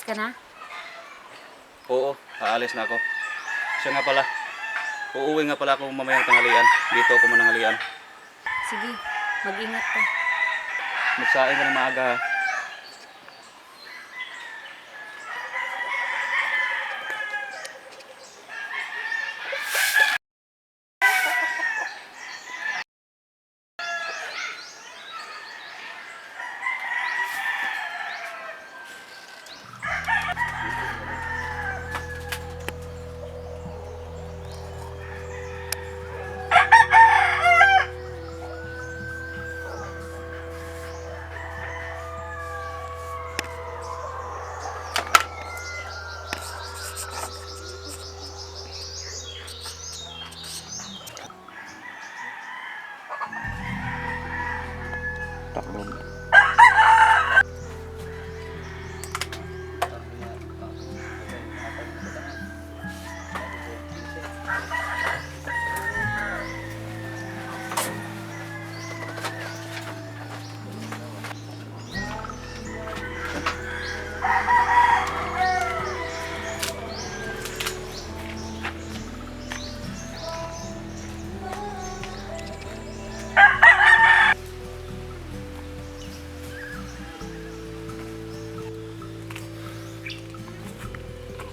ka na? Oo, aalis na ako. Siya nga pala. Uuwi nga pala ako mamayang tanghalian. Dito ako mananghalian. Sige, mag-ingat ka. Magsaing ka ng maaga ha.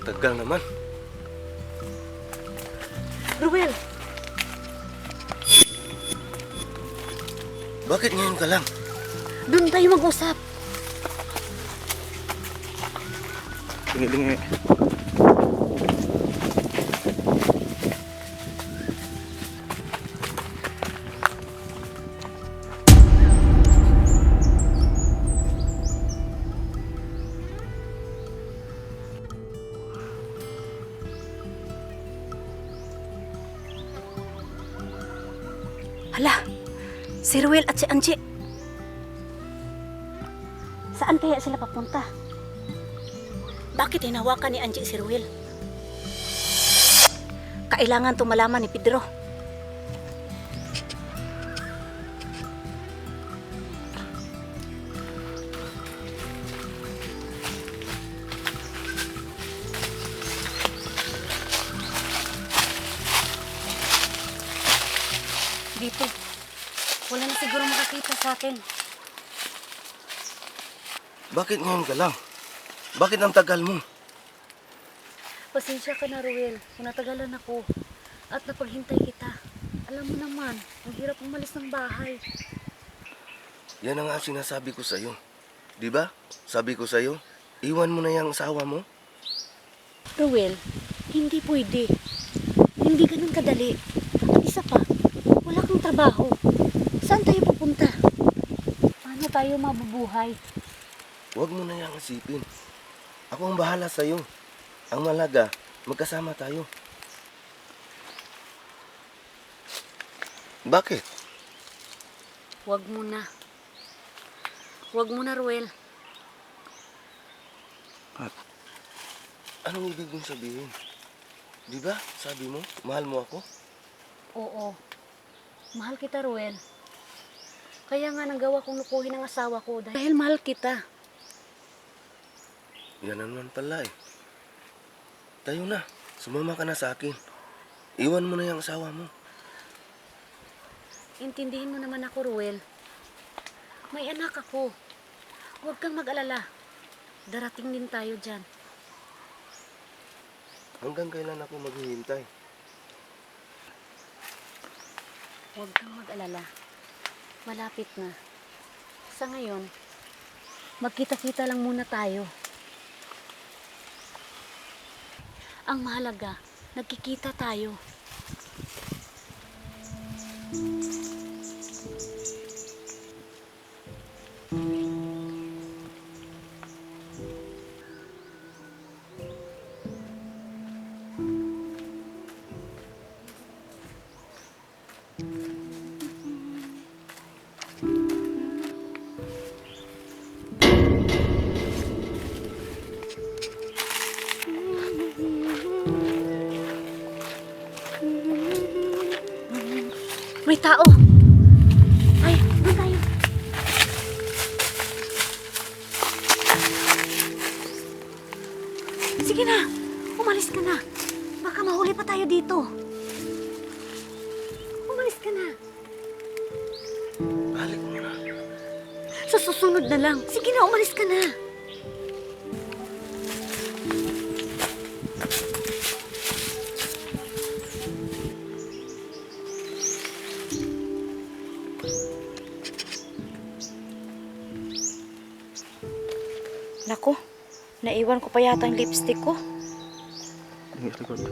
Tagal naman. Ruel, Bakit ngayon ka lang? doon tayo mag-usap. Dingi-dingi. Hala, si Ruel at si Angie. Saan kaya sila papunta? Bakit hinawakan ni Angie si Ruel? Kailangan itong malaman ni Pedro. Dito, wala na siguro makakita sa akin. Bakit ngayon ka lang? Bakit ang tagal mo? Pasensya ka na, Ruel. Natagalan ako at napaghintay kita. Alam mo naman, ang hirap umalis ng bahay. Yan ang nga sinasabi ko sa'yo. Di ba? Sabi ko sa'yo, iwan mo na yung asawa mo. Ruel, hindi pwede. Hindi ganun kadali. At isa pa, wala kang trabaho. Saan tayo pupunta? Paano tayo mabubuhay? Huwag mo na yung isipin. Ako ang bahala sa'yo. Ang malaga, magkasama tayo. Bakit? Huwag mo na. Huwag mo na, Ruel. Anong ibig mong sabihin? Di ba? Sabi mo, mahal mo ako? Oo. Mahal kita, Ruel. Kaya nga nagawa kong lukuhin ang asawa ko dahil mahal kita. Yan naman pala eh. Tayo na. Sumama ka na sa akin. Iwan mo na yung asawa mo. Intindihin mo naman ako, Ruel. May anak ako. Huwag kang mag-alala. Darating din tayo dyan. Hanggang kailan ako maghihintay? Huwag kang mag-alala. Malapit na. Sa ngayon, magkita-kita lang muna tayo. Ang mahalaga, nagkikita tayo. May tao! Ay, doon tayo! Umalis ka na. Baka mahuli pa tayo dito. Umalis ka na. Balik mo na. Sa susunod na lang. Sige na, umalis ka na. Naku, naiwan ko pa yata ang lipstick ko. Tingin sa likod.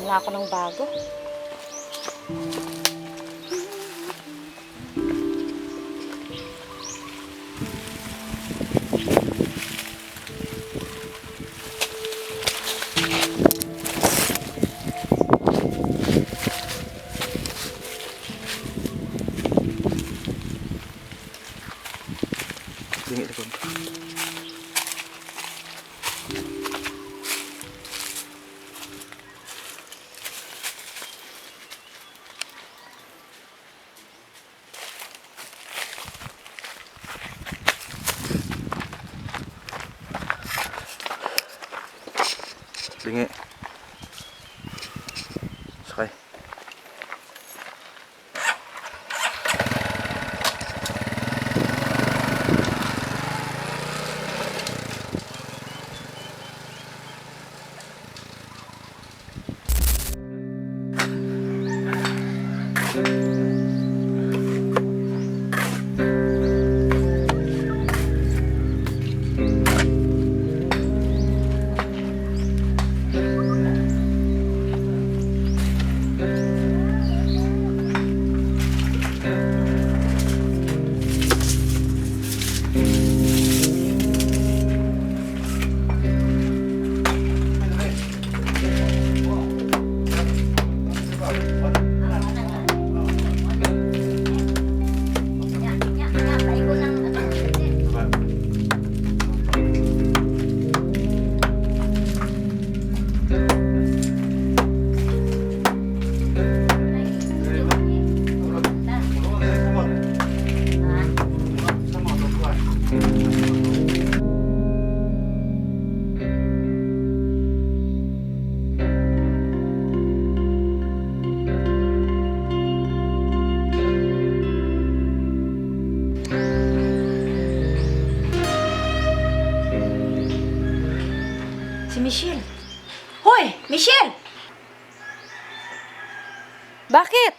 Wala ako ng bago. Tingin sa likod. Lingi. Sakay. Si Michelle. Hoy! Michelle! Bakit?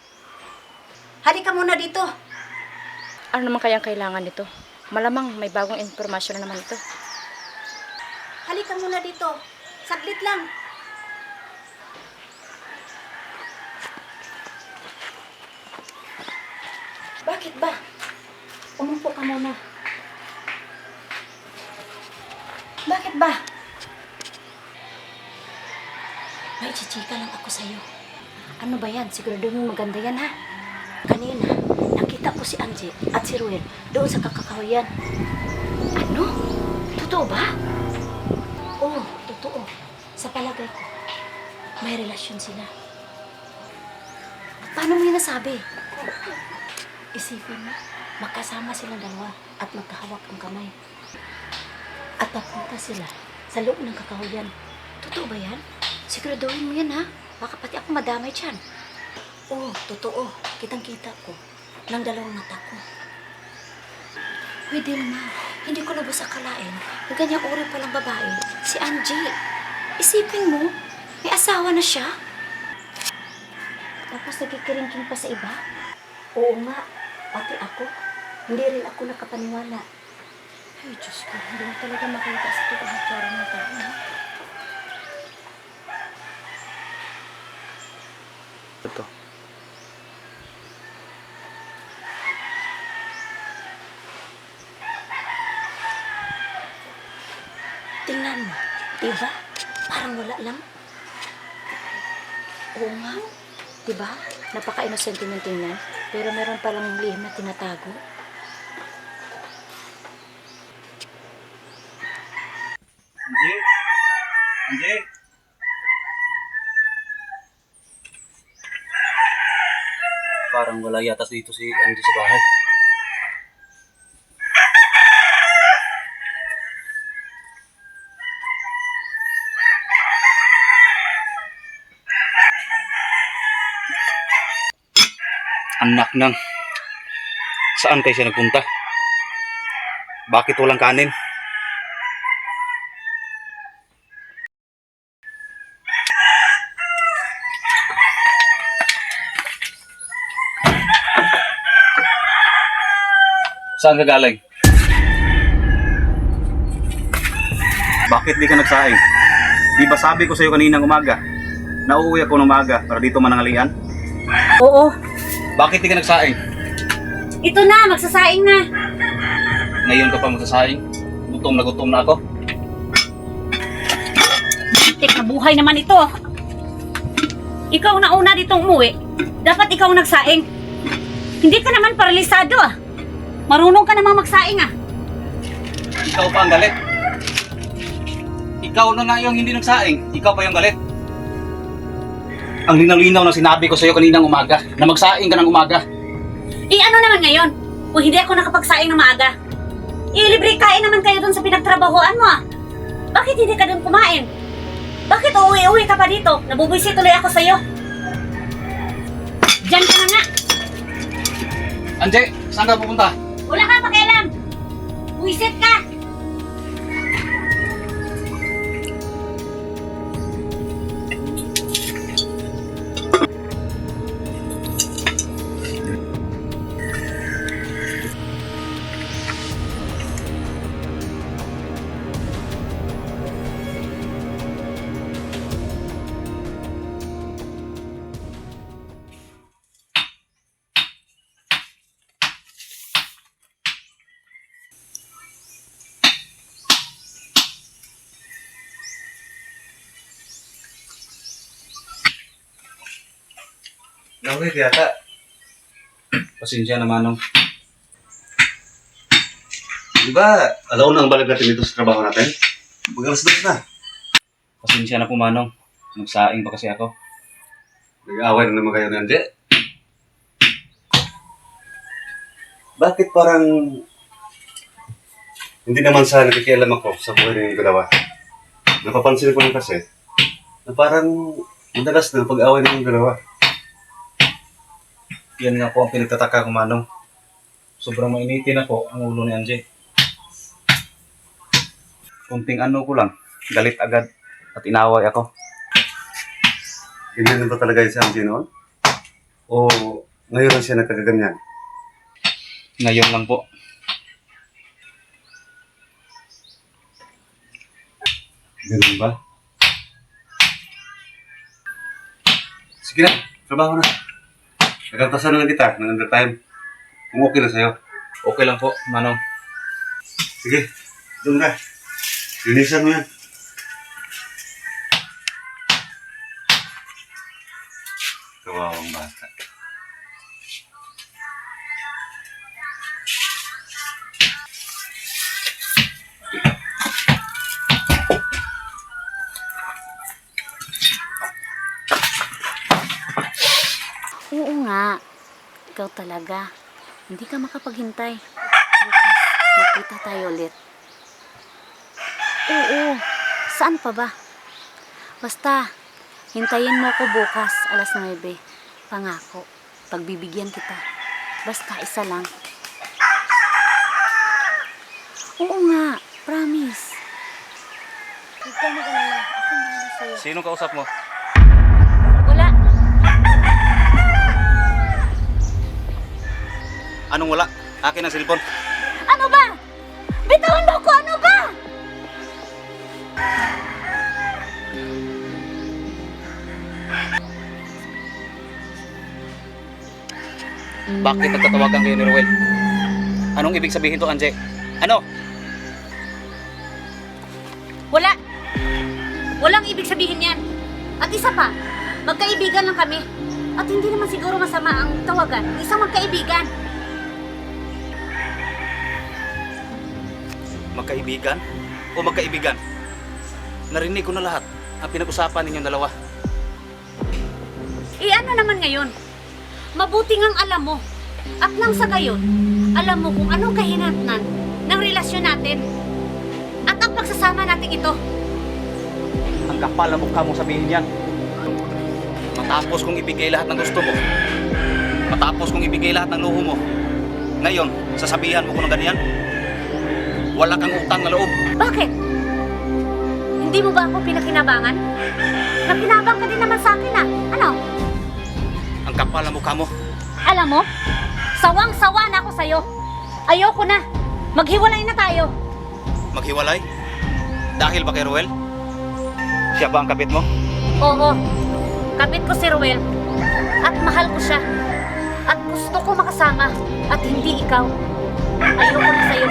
Halika muna dito. Ano naman kayang kailangan nito? Malamang may bagong impormasyon na naman ito. Halika muna dito. Saglit lang. Bakit ba? Umupo ka muna. Bakit ba? May chichika lang ako sa'yo. Ano ba yan? Sigurado mong maganda yan, ha? Kanina, nakita ko si Angie at si Ruel doon sa kakakawayan. Ano? Totoo ba? Oo, totoo. Sa palagay ko, may relasyon sila. Paano mo yun nasabi? Isipin mo, magkasama silang dalawa at magkahawak ang kamay. At papunta sila sa loob ng kakahuyan. Totoo ba yan? Siguraduhin mo yan, ha? Baka pati ako madamay dyan. Oo, totoo. Kitang-kita ko ng dalawang mata ko. Pwede na. Hindi ko lubos akalain na ganyang uri palang babae, si Angie. Isipin mo, may asawa na siya. Tapos nagkikiringking pa sa iba. Oo nga, pati ako. Hindi rin ako nakapaniwala. Ay, Diyos ko, hindi mo talaga makita sa totoong tsura ng tao, ha? Ito. Tingnan mo, diba? Parang wala lang. Oo nga, diba? Napaka-innocent yung tingnan, pero meron palang lihim na tinatago. Angie? Angie? Parang wala yata dito si Angie sa bahay. Anak ng... Saan kayo siya nagpunta? Bakit walang kanin? Saan ka galing? Bakit di ka nagsaing? Di ba sabi ko sa'yo kaninang umaga? Nauuwi ako ng umaga para dito manangalian? Oo. Bakit di ka nagsaing? Ito na, magsasaing na. Ngayon ka pa magsasaing? Gutom na ako. Tik na buhay naman ito. Ikaw na una ditong umuwi. Dapat ikaw nagsaing. Hindi ka naman paralisado ah. Marunong ka namang magsaing ah. Ikaw pa ang galit. Ikaw na nga yung hindi nagsaing. Ikaw pa yung galit. Ang linaw-linaw na sinabi ko sa'yo kaninang umaga na magsaing ka ng umaga. Ano naman ngayon? Kung hindi ako nakapagsaing ng maaga. Libre kain naman kayo dun sa pinagtrabahoan mo ah. Bakit hindi ka dun kumain? Bakit uuwi-uwi ka pa dito? Nabubwisit tuloy ako sa'yo. Diyan ka na nga. Anje, saan ka pupunta? Wala ka pakialam. Buwisit ka. Nawit yata. Pasensya na Manong. Di ba, alaw na ang balik natin dito sa trabaho natin? Mag-alas-dos na. Pasensya na po Manong. Nagsaing pa kasi ako. Nag-aaway na naman kayo ni Anje. Bakit parang hindi naman sa nakikialam ako sa buhay ng dalawa? Napapansin ko lang kasi na parang madalas na pag-away ng dalawa. Yan nga po ang pinagtataka ko Manong. Sobrang mainitin ako ang ulo ni Anje. Kunting ano ko lang, galit agad at inaway ako. Ganyan na ba talaga yung si Anje noon? O ngayon lang siya nagkagaganyan? Ngayon lang po. Ganun ba? Sige na, trabaho na. Nagkantasan na lang kita ng undertime. Kung okay na sa'yo. Okay lang po Manong. Sige, doon ka. Linisan mo yan. Kawawang bata. Oo nga. Ikaw talaga. Hindi ka makapaghintay. Bukas, magkita tayo ulit. Oo. Saan pa ba? Basta, hintayin mo ako bukas, alas 9. Pangako, pagbibigyan kita. Basta isa lang. Oo nga, promise. Huwag ka mag-alala. Ako bahala sa'yo. Sino kausap mo? Wala. Anong wala? Akin ang cellphone. Ano ba? Bitawan mo ko, ano ba? Bakit nagtatawagan kayo ni Ruel? Anong ibig sabihin to Anje? Ano? Wala. Walang ibig sabihin yan. At isa pa, magkaibigan lang kami. At hindi naman siguro masama ang tawagan. Isang magkaibigan. Magkaibigan? O magkaibigan? Narinig ko na lahat ang pinag-usapan ninyong dalawa. Ano naman ngayon? Mabuti ngang alam mo. At nang sa gayon, alam mo kung anong kahinatnan ng relasyon natin. At ang pagsasama natin ito. Ang kapal na mukha mong sabihin yan. Matapos kong ibigay lahat ng gusto mo, Matapos kong ibigay lahat ng luho mo, ngayon, sasabihan mo ko ng ganyan? Wala kang utang na loob. Bakit? Hindi mo ba ako pinakinabangan? Nakinabang ka din naman sa akin ah. Ano? Ang kapal na mukha mo. Alam mo, sawang-sawa na ako sa'yo. Ayoko na. Maghiwalay na tayo. Maghiwalay? Dahil ba kay Ruel? Siya ba ang kapit mo? Oo, kapit ko si Ruel. At mahal ko siya. At gusto ko makasama. At hindi ikaw. Ayoko na sa'yo.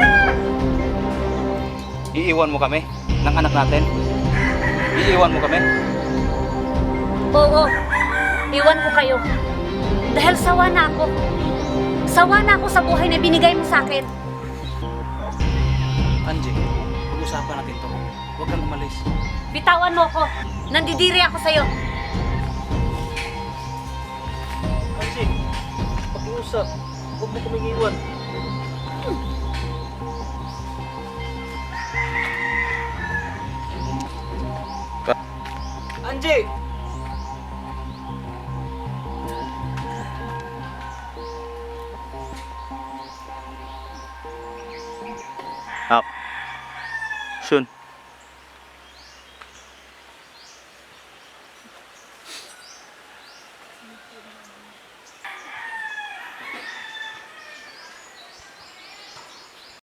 Iiwan mo kami ng anak natin? Iiwan mo kami? Oo, iwan ko kayo. Dahil sawa na ako. Sawa na ako sa buhay na binigay mo sa akin. Angie, pag-usapan natin to. Huwag kang umalis. Bitawan mo ako. Nandidiri ako sa'yo. Angie, pakiusap. Huwag mo kaming iwan. Angie! Up. Soon.